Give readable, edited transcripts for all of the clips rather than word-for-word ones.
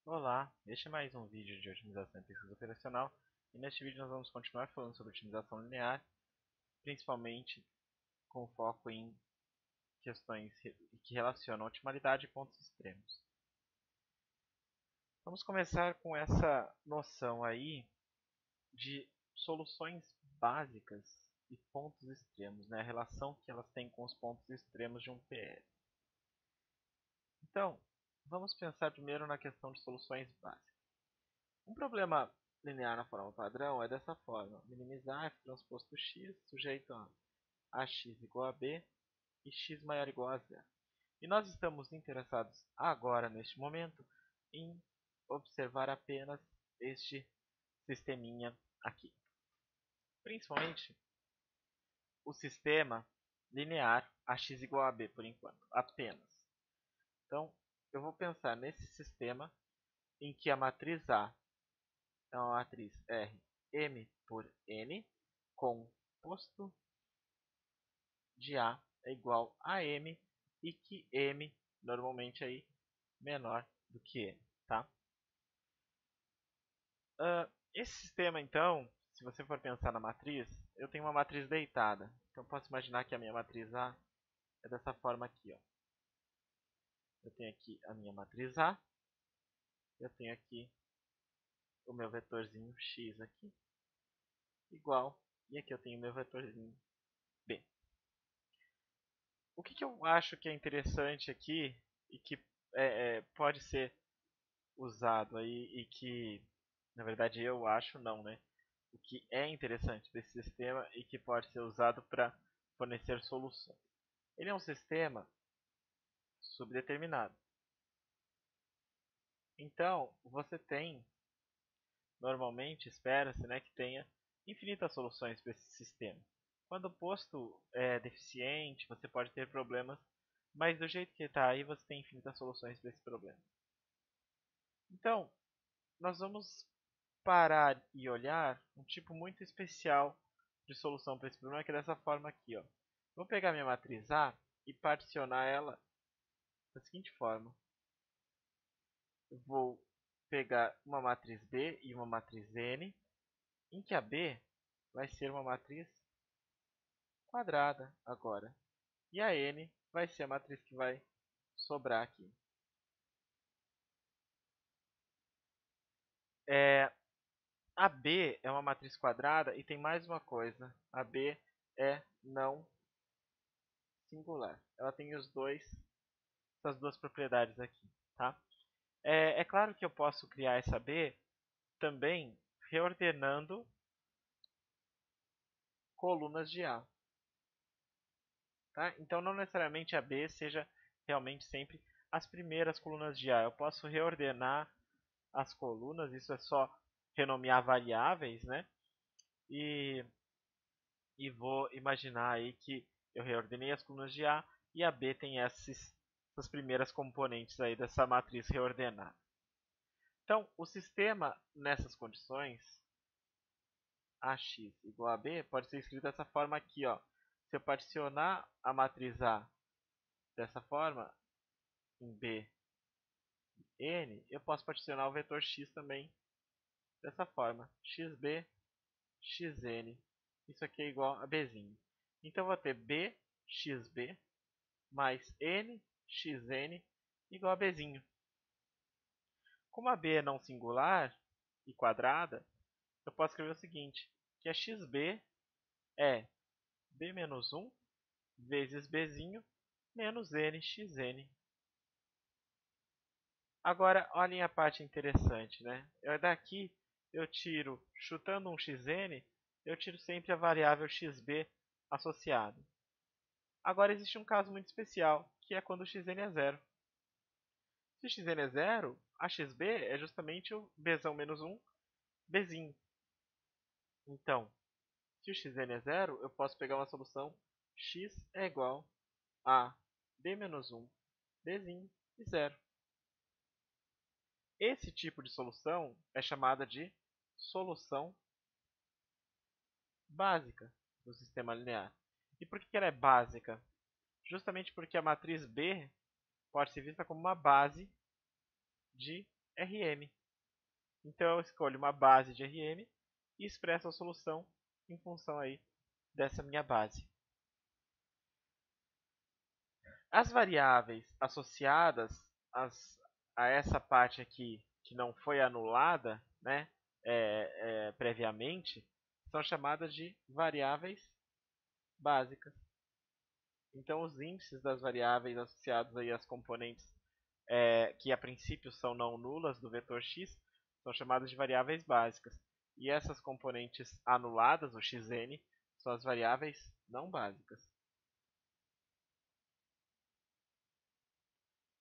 Olá, este é mais um vídeo de otimização e pesquisa operacional e neste vídeo nós vamos continuar falando sobre otimização linear, principalmente com foco em questões que relacionam otimalidade e pontos extremos. Vamos começar com essa noção aí de soluções básicas e pontos extremos, né? A relação que elas têm com os pontos extremos de um PL. Então, vamos pensar primeiro na questão de soluções básicas. Um problema linear na forma padrão é dessa forma: minimizar f transposto x sujeito a x igual a b e x maior ou igual a zero. E nós estamos interessados agora, neste momento, em observar apenas este sisteminha aqui. Principalmente o sistema linear ax igual a b, por enquanto, apenas. Então, eu vou pensar nesse sistema em que a matriz A é uma matriz R m por n, composto de A é igual a m e que m normalmente aí menor do que n, tá? Esse sistema então, se você for pensar na matriz, eu tenho uma matriz deitada. Então eu posso imaginar que a minha matriz A é dessa forma aqui, ó. Eu tenho aqui a minha matriz A, eu tenho aqui o meu vetorzinho x aqui, igual, e aqui eu tenho o meu vetorzinho b. O que eu acho que é interessante aqui e que pode ser usado aí e que, na verdade, eu acho não, né? O que é interessante desse sistema e que pode ser usado para fornecer soluções. Ele é um sistema subdeterminado. Então, você tem, normalmente, espera-se, né, que tenha infinitas soluções para esse sistema. Quando o posto é deficiente, você pode ter problemas, mas do jeito que está aí, você tem infinitas soluções para esse problema. Então, nós vamos parar e olhar um tipo muito especial de solução para esse problema, que é dessa forma aqui, ó. Vou pegar minha matriz A e particionar ela da seguinte forma. Eu vou pegar uma matriz B e uma matriz N, em que a B vai ser uma matriz quadrada agora. E a N vai ser a matriz que vai sobrar aqui. A B é uma matriz quadrada e tem mais uma coisa. A B é não singular. Ela tem essas duas propriedades aqui, tá? É claro que eu posso criar essa B também reordenando colunas de A. Tá? Então, não necessariamente a B seja realmente sempre as primeiras colunas de A. Eu posso reordenar as colunas, isso é só renomear variáveis, né? E vou imaginar aí que eu reordenei as colunas de A e a B tem essas primeiras componentes aí dessa matriz reordenada. Então, o sistema nessas condições, AX igual a B, pode ser escrito dessa forma aqui, ó. Se eu particionar a matriz A dessa forma, em B N, eu posso particionar o vetor X também dessa forma. XB, XN. Isso aqui é igual a Bzinho. Então, eu vou ter BXB mais NXN igual a Bzinho. Como a B é não singular e quadrada, eu posso escrever o seguinte, que a XB é B menos 1 vezes Bzinho menos NXN. Agora, olhem a parte interessante, né? Daqui eu tiro, chutando um xn, eu tiro sempre a variável xb associada. Agora existe um caso muito especial, que é quando o xn é zero. Se xn é zero, a xb é justamente o bzão menos 1, bzinho. Então, se o xn é zero, eu posso pegar uma solução x é igual a b menos 1, bzinho e zero. Esse tipo de solução é chamada de solução básica do sistema linear. E por que ela é básica? Justamente porque a matriz B pode ser vista como uma base de Rm. Então eu escolho uma base de Rm e expresso a solução em função aí dessa minha base. As variáveis associadas a essa parte aqui que não foi anulada, né, previamente, são chamadas de variáveis básicas. Então, os índices das variáveis associados aí às componentes que a princípio são não nulas do vetor x são chamadas de variáveis básicas. E essas componentes anuladas, o xn, são as variáveis não básicas.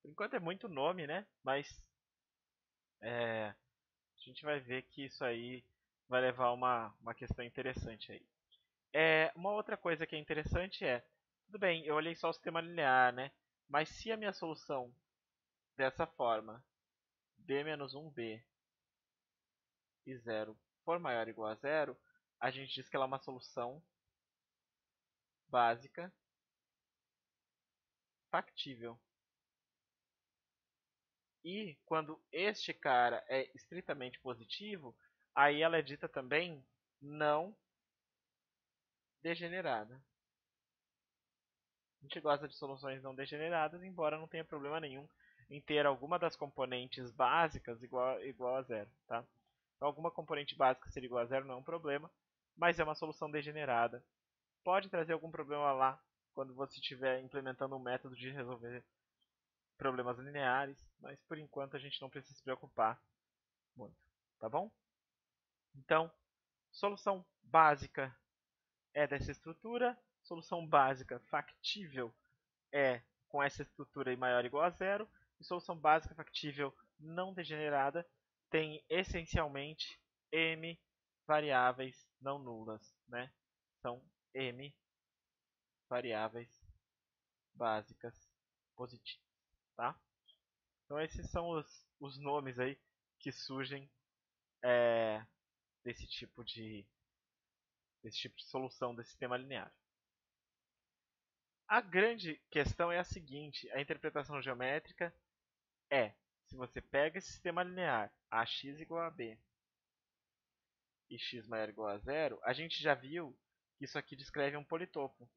Por enquanto é muito nome, né? Mas a gente vai ver que isso aí vai levar uma questão interessante aí. Uma outra coisa que é interessante tudo bem, eu olhei só o sistema linear, né? Mas se a minha solução dessa forma, b menos 1b e 0 for maior ou igual a zero, a gente diz que ela é uma solução básica factível. E quando este cara é estritamente positivo, aí ela é dita também não degenerada. A gente gosta de soluções não degeneradas, embora não tenha problema nenhum em ter alguma das componentes básicas igual a zero. Tá? Então, alguma componente básica ser igual a zero não é um problema, mas é uma solução degenerada. Pode trazer algum problema lá quando você estiver implementando um método de resolver problemas lineares, mas por enquanto a gente não precisa se preocupar muito, tá bom? Então, solução básica é dessa estrutura, solução básica factível é com essa estrutura I maior ou igual a zero, e solução básica factível não degenerada tem essencialmente m variáveis não nulas, né? São m variáveis básicas positivas, tá? Então esses são os nomes aí que surgem desse tipo de solução desse sistema linear. A grande questão é a seguinte, a interpretação geométrica se você pega esse sistema linear, ax igual a b e x maior ou igual a zero, a gente já viu que isso aqui descreve um politopo.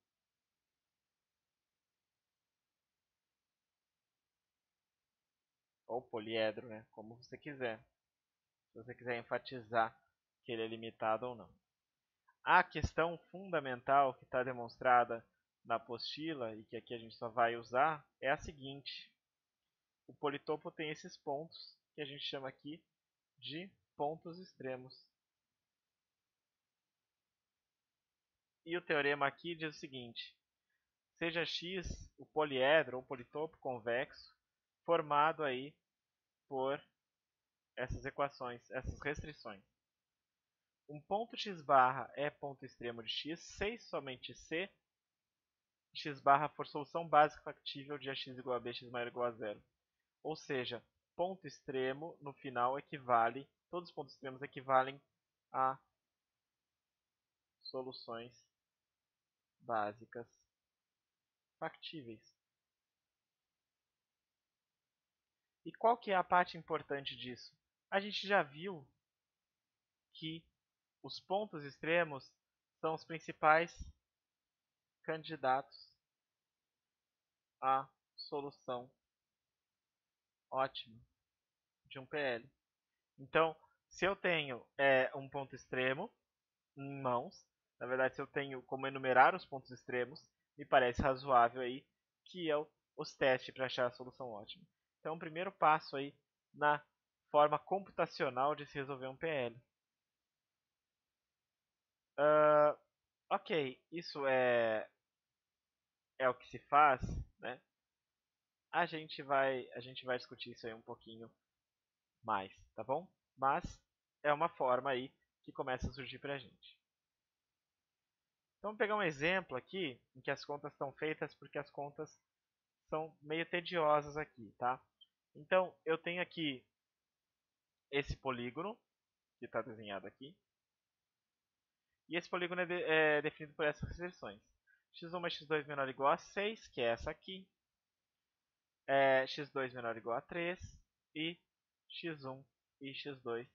Ou poliedro, né? Como você quiser. Se você quiser enfatizar que ele é limitado ou não. A questão fundamental que está demonstrada na apostila e que aqui a gente só vai usar é a seguinte. O politopo tem esses pontos que a gente chama aqui de pontos extremos. E o teorema aqui diz o seguinte. Seja x o poliedro ou politopo convexo formado aí por essas equações, essas restrições. Um ponto x barra é ponto extremo de x, se e somente se x barra for solução básica factível de ax igual a b, x maior ou igual a zero. Ou seja, ponto extremo no final equivale, todos os pontos extremos equivalem a soluções básicas factíveis. E qual que é a parte importante disso? A gente já viu que os pontos extremos são os principais candidatos à solução ótima de um PL. Então, se eu tenho um ponto extremo em mãos, na verdade, se eu tenho como enumerar os pontos extremos, me parece razoável aí que eu os teste para achar a solução ótima. Então, o primeiro passo aí na forma computacional de se resolver um PL. Ok, isso é o que se faz, né? A gente vai discutir isso aí um pouquinho mais, tá bom? Mas é uma forma aí que começa a surgir pra gente. Então, vamos pegar um exemplo aqui em que as contas estão feitas porque as contas são meio tediosas aqui, tá? Então, eu tenho aqui esse polígono que está desenhado aqui. E esse polígono é definido por essas restrições. x1 mais x2 menor ou igual a 6, que é essa aqui. x2 menor ou igual a 3 e x1 e x2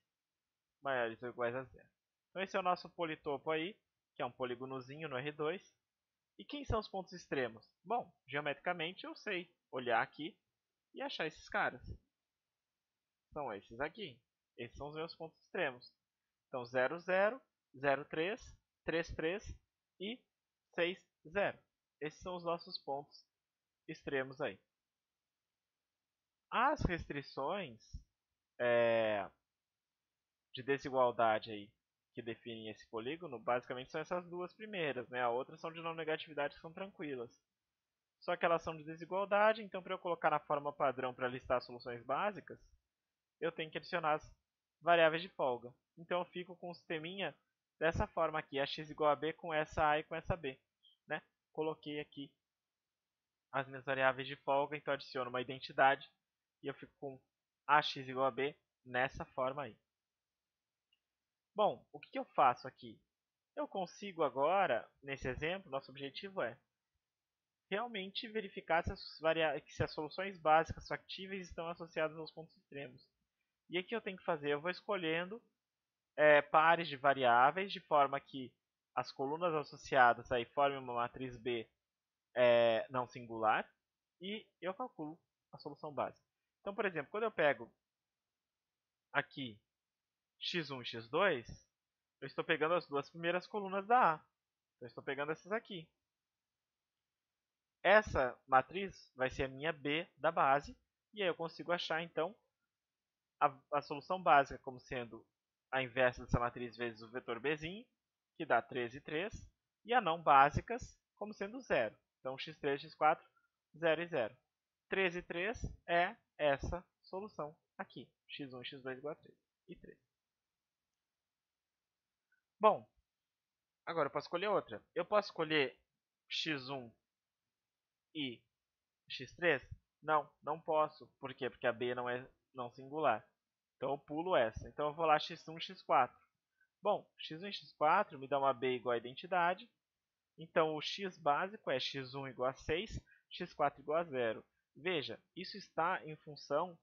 maiores ou iguais a zero. Então esse é o nosso politopo aí, que é um polígonozinho no R2. E quem são os pontos extremos? Bom, geometricamente eu sei olhar aqui e achar esses caras. São esses aqui. Esses são os meus pontos extremos. Então 0, 0, 0, 3, 3, 3 e 6, 0. Esses são os nossos pontos extremos aí. As restrições de desigualdade aí que definem esse polígono, basicamente são essas duas primeiras, né? A outra são de não negatividade, que são tranquilas. Só que elas são de desigualdade, então para eu colocar na forma padrão para listar as soluções básicas, eu tenho que adicionar as variáveis de folga. Então eu fico com o sisteminha dessa forma aqui, ax igual a b com essa a e com essa b. Né? Coloquei aqui as minhas variáveis de folga, então adiciono uma identidade e eu fico com ax igual a b nessa forma aí. Bom, o que eu faço aqui? Eu consigo agora, nesse exemplo, nosso objetivo é realmente verificar se as soluções básicas factíveis estão associadas aos pontos extremos. E o que eu tenho que fazer? Eu vou escolhendo pares de variáveis, de forma que as colunas associadas aí formem uma matriz B não singular, e eu calculo a solução básica. Então, por exemplo, quando eu pego aqui x1 e x2, eu estou pegando as duas primeiras colunas da A. Então, eu estou pegando essas aqui. Essa matriz vai ser a minha B da base, e aí eu consigo achar, então, a solução básica como sendo a inversa dessa matriz vezes o vetor Bzinho, que dá 3 e 3, e a não básicas como sendo 0. Então, x3, x4, 0 e 0. 3 e 3 é essa solução aqui, x1 e x2 igual a 3 e 3. Bom, agora eu posso escolher outra. Eu posso escolher x1 e x3? Não, não posso. Por quê? Porque a b não é não singular. Então eu pulo essa. Então eu vou lá x1 e x4. Bom, x1 e x4 me dá uma b igual a identidade. Então o x básico é x1 igual a 6, x4 igual a 0. Veja, isso está em função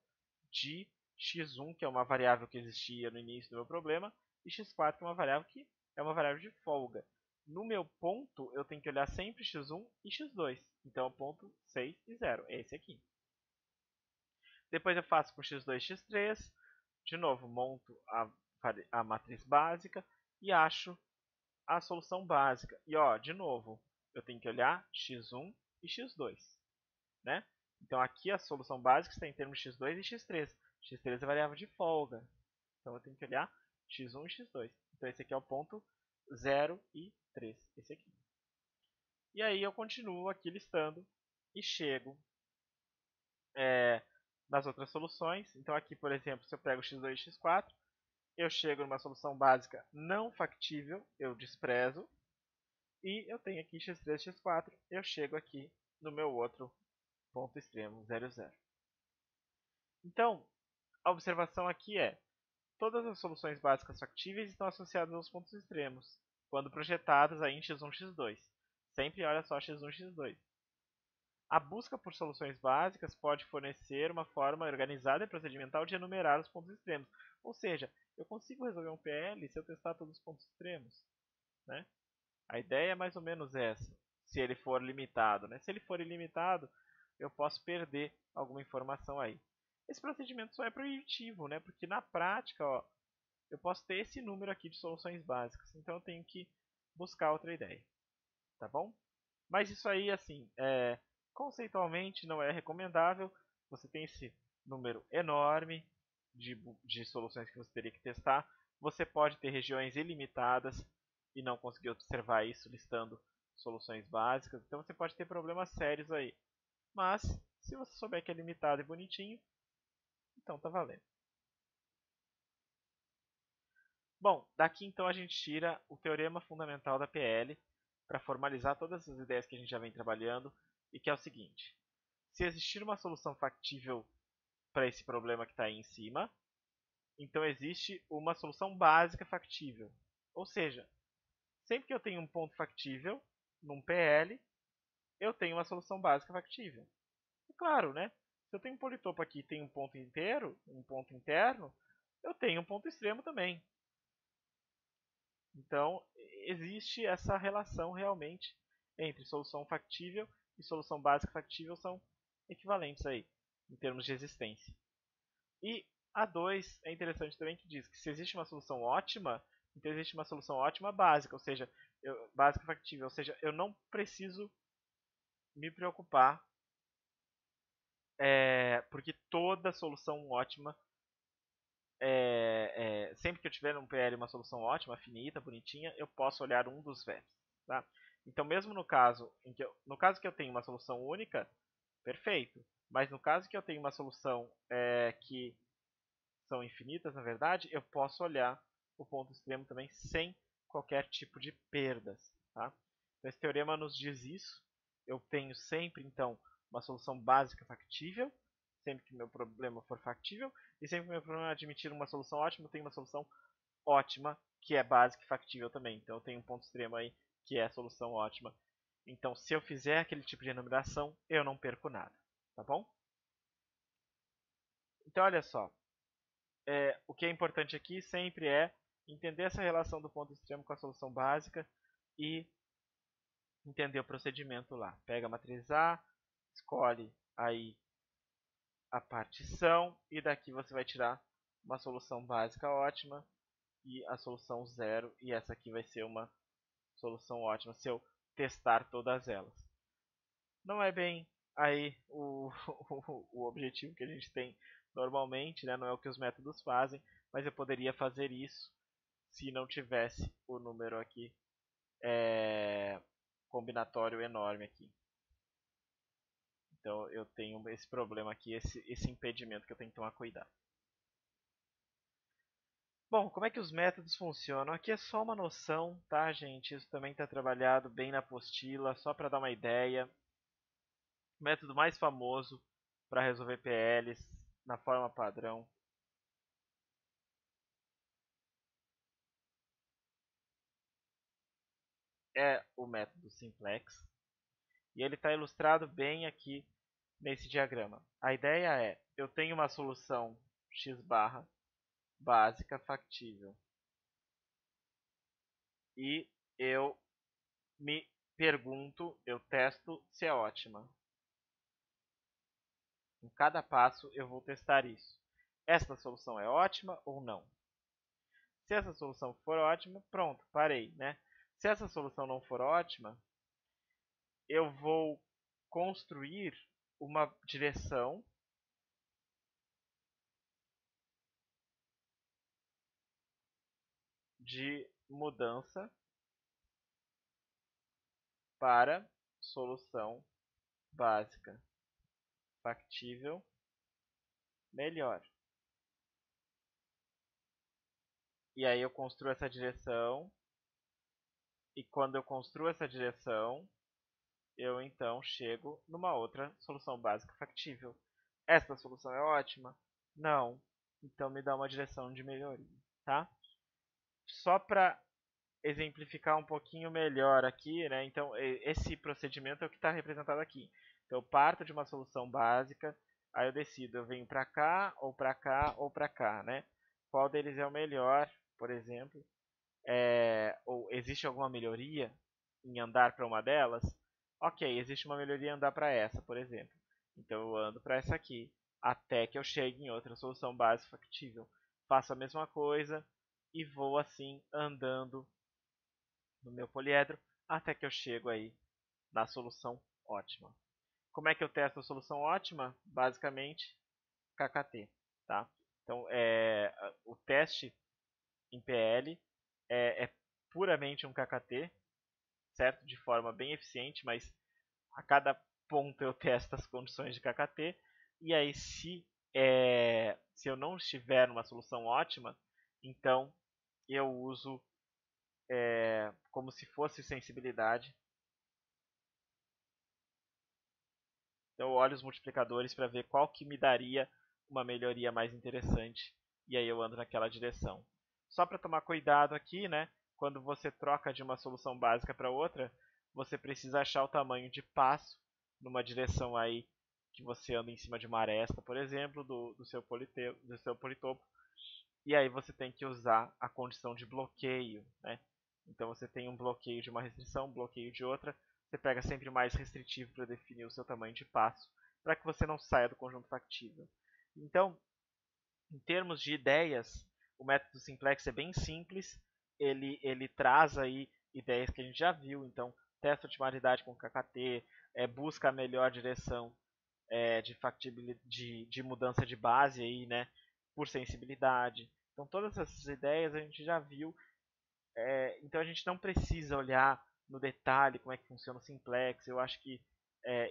de x1, que é uma variável que existia no início do meu problema, e x4, que é uma variável de folga. No meu ponto, eu tenho que olhar sempre x1 e x2. Então, o ponto 6 e 0 é esse aqui. Depois eu faço com x2 e x3. De novo, monto a matriz básica e acho a solução básica. E, ó, de novo, eu tenho que olhar x1 e x2. Né? Então, aqui a solução básica está em termos de x2 e x3. x3 é variável de folga. Então, eu tenho que olhar x1 e x2. Então, esse aqui é o ponto 0 e 3. Esse aqui. E aí, eu continuo aqui listando e chego nas outras soluções. Então, aqui, por exemplo, se eu pego x2 e x4, eu chego numa solução básica não factível, eu desprezo. E eu tenho aqui x3 e x4, eu chego aqui no meu outro ponto extremo, 0, 0. Então, a observação aqui é: todas as soluções básicas factíveis estão associadas aos pontos extremos, quando projetadas aí em x1, x2. Sempre olha só x1, x2. A busca por soluções básicas pode fornecer uma forma organizada e procedimental de enumerar os pontos extremos. Ou seja, eu consigo resolver um PL se eu testar todos os pontos extremos. Né? A ideia é mais ou menos essa, se ele for limitado. Né? Se ele for ilimitado, eu posso perder alguma informação aí. Esse procedimento só é proibitivo, né? Porque na prática, ó, eu posso ter esse número aqui de soluções básicas. Então eu tenho que buscar outra ideia. Tá bom? Mas isso aí, assim, conceitualmente não é recomendável. Você tem esse número enorme de soluções que você teria que testar. Você pode ter regiões ilimitadas e não conseguir observar isso listando soluções básicas. Então você pode ter problemas sérios aí. Mas, se você souber que é limitado e bonitinho, então tá valendo. Bom, daqui então a gente tira o teorema fundamental da PL para formalizar todas as ideias que a gente já vem trabalhando, e que é o seguinte: se existir uma solução factível para esse problema que está aí em cima, então existe uma solução básica factível. Ou seja, sempre que eu tenho um ponto factível num PL, eu tenho uma solução básica factível. E claro, né? Se eu tenho um politopo aqui e tenho um ponto inteiro, um ponto interno, eu tenho um ponto extremo também. Então, existe essa relação realmente entre solução factível e solução básica factível, são equivalentes aí, em termos de existência. E a 2 é interessante também, que diz que se existe uma solução ótima, então existe uma solução ótima básica, ou seja, básica factível, ou seja, eu não preciso me preocupar, porque toda solução ótima, sempre que eu tiver um PL uma solução ótima, finita, bonitinha, eu posso olhar um dos vértices. Tá? Então, mesmo no caso que eu tenho uma solução única, perfeito. Mas no caso que eu tenho uma solução que são infinitas, na verdade, eu posso olhar o ponto extremo também sem qualquer tipo de perdas. Tá? Então, esse teorema nos diz isso. Eu tenho sempre, então, uma solução básica factível, sempre que meu problema for factível, e sempre que meu problema admitir uma solução ótima, eu tenho uma solução ótima, que é básica e factível também. Então, eu tenho um ponto extremo aí, que é a solução ótima. Então, se eu fizer aquele tipo de enumeração, eu não perco nada. Tá bom? Então, olha só. O que é importante aqui sempre é entender essa relação do ponto extremo com a solução básica e entender o procedimento lá. Pega a matriz A, escolhe aí a partição e daqui você vai tirar uma solução básica ótima e a solução zero, e essa aqui vai ser uma solução ótima se eu testar todas elas. Não é bem aí o objetivo que a gente tem normalmente, né? Não é o que os métodos fazem, mas eu poderia fazer isso se não tivesse o número aqui combinatório enorme aqui. Então eu tenho esse problema aqui, esse impedimento que eu tenho que tomar cuidado. Bom, como é que os métodos funcionam? Aqui é só uma noção, tá, gente? Isso também está trabalhado bem na apostila, só para dar uma ideia. O método mais famoso para resolver PLs na forma padrão é o método simplex. E ele está ilustrado bem aqui nesse diagrama. A ideia é, eu tenho uma solução x barra básica factível. E eu me pergunto, eu testo se é ótima. Em cada passo eu vou testar isso. Esta solução é ótima ou não? Se essa solução for ótima, pronto, parei, né? Se essa solução não for ótima, eu vou construir uma direção de mudança para solução básica factível melhor. E aí eu construo essa direção, e quando eu construo essa direção, eu então chego numa outra solução básica factível. Esta solução é ótima? Não. Então me dá uma direção de melhoria, tá? Só para exemplificar um pouquinho melhor aqui, né? Então esse procedimento é o que está representado aqui. Então eu parto de uma solução básica, aí eu decido, eu venho para cá, ou para cá, ou para cá, né? Qual deles é o melhor, por exemplo? Ou existe alguma melhoria em andar para uma delas? Ok, existe uma melhoria em andar para essa, por exemplo. Então eu ando para essa aqui, até que eu chegue em outra solução básica factível. Faço a mesma coisa e vou assim andando no meu poliedro até que eu chego aí na solução ótima. Como é que eu testo a solução ótima? Basicamente, KKT. Tá? Então, o teste em PL é puramente um KKT, certo? De forma bem eficiente, mas a cada ponto eu testo as condições de KKT. E aí, se eu não estiver numa solução ótima, então eu uso como se fosse sensibilidade. Então eu olho os multiplicadores para ver qual que me daria uma melhoria mais interessante. E aí eu ando naquela direção. Só para tomar cuidado aqui, né? Quando você troca de uma solução básica para outra, você precisa achar o tamanho de passo numa direção aí que você anda em cima de uma aresta, por exemplo, do seu politopo, e aí você tem que usar a condição de bloqueio, né? Então você tem um bloqueio de uma restrição, um bloqueio de outra, você pega sempre o mais restritivo para definir o seu tamanho de passo, para que você não saia do conjunto factível. Então, em termos de ideias, o método simplex é bem simples, ele traz aí ideias que a gente já viu, então testa otimalidade com KKT, busca a melhor direção de mudança de base aí, né, por sensibilidade. Então todas essas ideias a gente já viu, então a gente não precisa olhar no detalhe como é que funciona o simplex. Eu acho que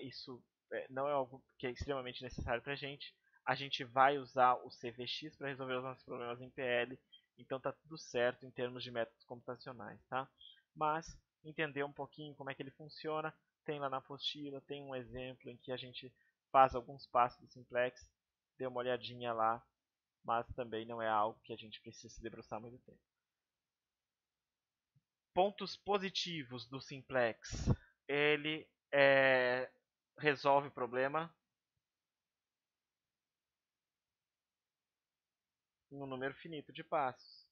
isso não é algo que é extremamente necessário para a gente. A gente vai usar o CVX para resolver os nossos problemas em PL, então tá tudo certo em termos de métodos computacionais, tá? Mas entender um pouquinho como é que ele funciona, tem lá na apostila, tem um exemplo em que a gente faz alguns passos do simplex, dê uma olhadinha lá, mas também não é algo que a gente precisa se debruçar muito tempo. Pontos positivos do simplex: ele resolve o problema em um número finito de passos.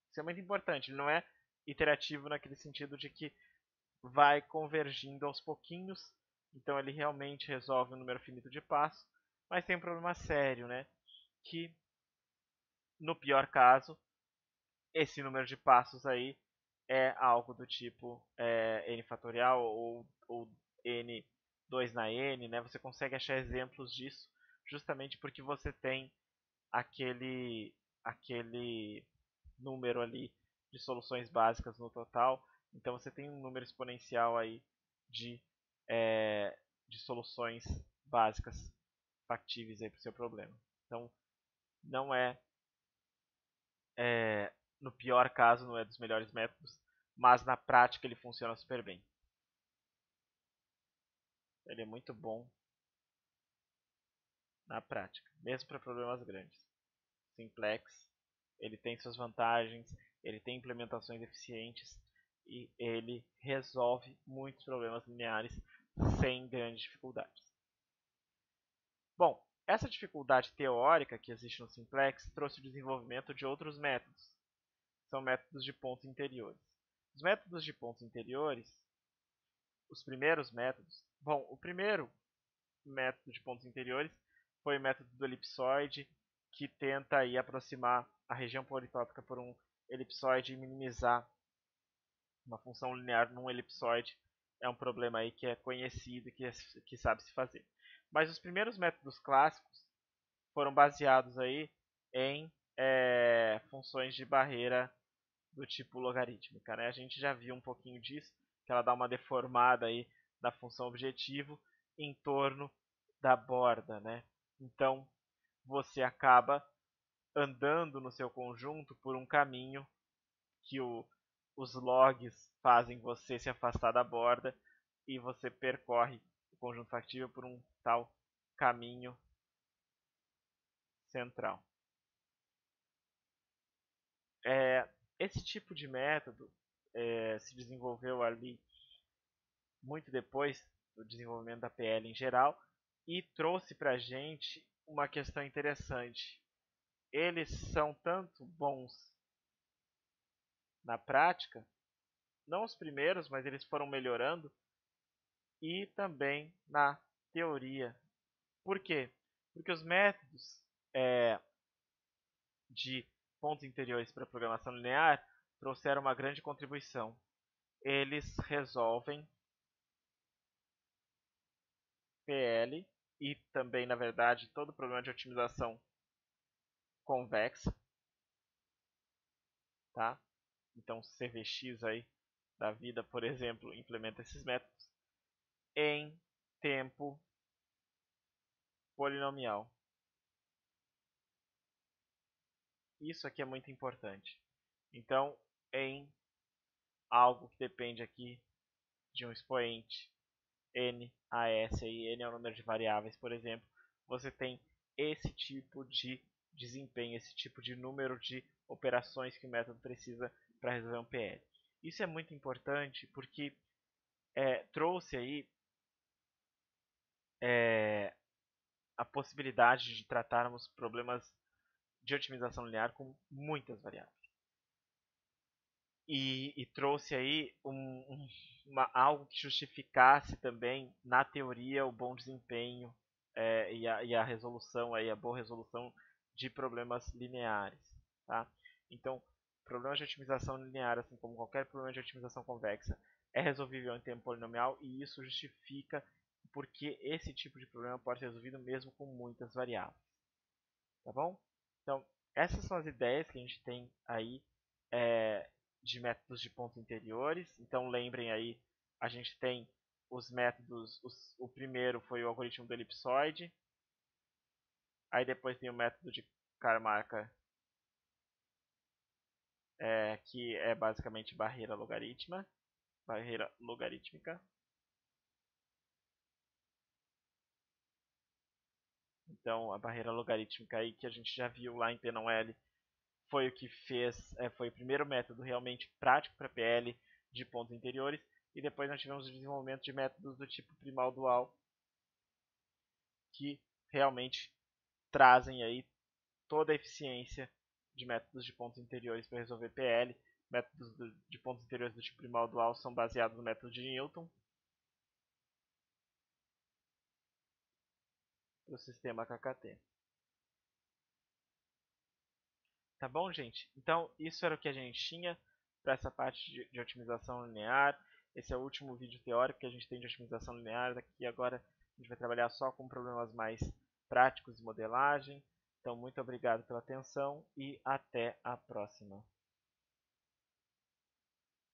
Isso é muito importante. Ele não é iterativo naquele sentido de que vai convergindo aos pouquinhos. Então ele realmente resolve um número finito de passos. Mas tem um problema sério, né? Que no pior caso, esse número de passos aí é algo do tipo n fatorial ou n 2 na n, né? Você consegue achar exemplos disso justamente porque você tem aquele número ali de soluções básicas no total. Então você tem um número exponencial aí de, de soluções básicas factíveis para o seu problema. Então não no pior caso, não é dos melhores métodos, mas na prática ele funciona super bem. Ele é muito bom na prática, mesmo para problemas grandes. Simplex, ele tem suas vantagens, ele tem implementações eficientes e ele resolve muitos problemas lineares sem grandes dificuldades. Bom, essa dificuldade teórica que existe no Simplex trouxe o desenvolvimento de outros métodos. São métodos de pontos interiores. Os métodos de pontos interiores, os primeiros métodos... Bom, o primeiro método de pontos interiores foi o método do elipsoide, que tenta aí aproximar a região politópica por um elipsoide e minimizar uma função linear num elipsoide. É um problema aí que é conhecido e que sabe se fazer. Mas os primeiros métodos clássicos foram baseados aí em funções de barreira do tipo logarítmica, né? A gente já viu um pouquinho disso, que ela dá uma deformada aí da função objetivo em torno da borda, né? Então você acaba andando no seu conjunto por um caminho que os logs fazem você se afastar da borda e você percorre o conjunto factível por um tal caminho central. Esse tipo de método se desenvolveu ali muito depois do desenvolvimento da PL em geral e trouxe para a gente uma questão interessante. Eles são tanto bons na prática, não os primeiros, mas eles foram melhorando, e também na teoria. Por quê? Porque os métodos de pontos interiores para programação linear trouxeram uma grande contribuição. Eles resolvem PL e também, na verdade, todo o problema de otimização convexa, tá? Então, CVX aí da vida, por exemplo, implementa esses métodos em tempo polinomial. Isso aqui é muito importante. Então, em algo que depende aqui de um expoente n a s, aí n é o número de variáveis, por exemplo, você tem esse tipo de desempenho, esse tipo de número de operações que o método precisa para resolver um PL. Isso é muito importante porque trouxe aí a possibilidade de tratarmos problemas de otimização linear com muitas variáveis. E trouxe aí algo que justificasse também, na teoria, o bom desempenho e a resolução, aí, a boa resolução de problemas lineares. Tá? Então, problemas de otimização linear, assim como qualquer problema de otimização convexa, é resolvível em tempo polinomial e isso justifica porque esse tipo de problema pode ser resolvido mesmo com muitas variáveis. Tá bom? Então, essas são as ideias que a gente tem aí de métodos de pontos interiores. Então, lembrem aí, a gente tem os métodos, o primeiro foi o algoritmo do elipsoide, aí depois tem o método de Karmarkar, que é basicamente barreira logarítmica. Então, a barreira logarítmica aí que a gente já viu lá em P não L foi o que foi o primeiro método realmente prático para PL de pontos interiores. E depois nós tivemos o desenvolvimento de métodos do tipo primal dual, que realmente trazem aí toda a eficiência de métodos de pontos interiores para resolver PL. Métodos de pontos interiores do tipo primal dual são baseados no método de Newton para o sistema KKT. Tá bom, gente? Então, isso era o que a gente tinha para essa parte de otimização linear. Esse é o último vídeo teórico que a gente tem de otimização linear. Daqui agora a gente vai trabalhar só com problemas mais práticos de modelagem. Então, muito obrigado pela atenção e até a próxima.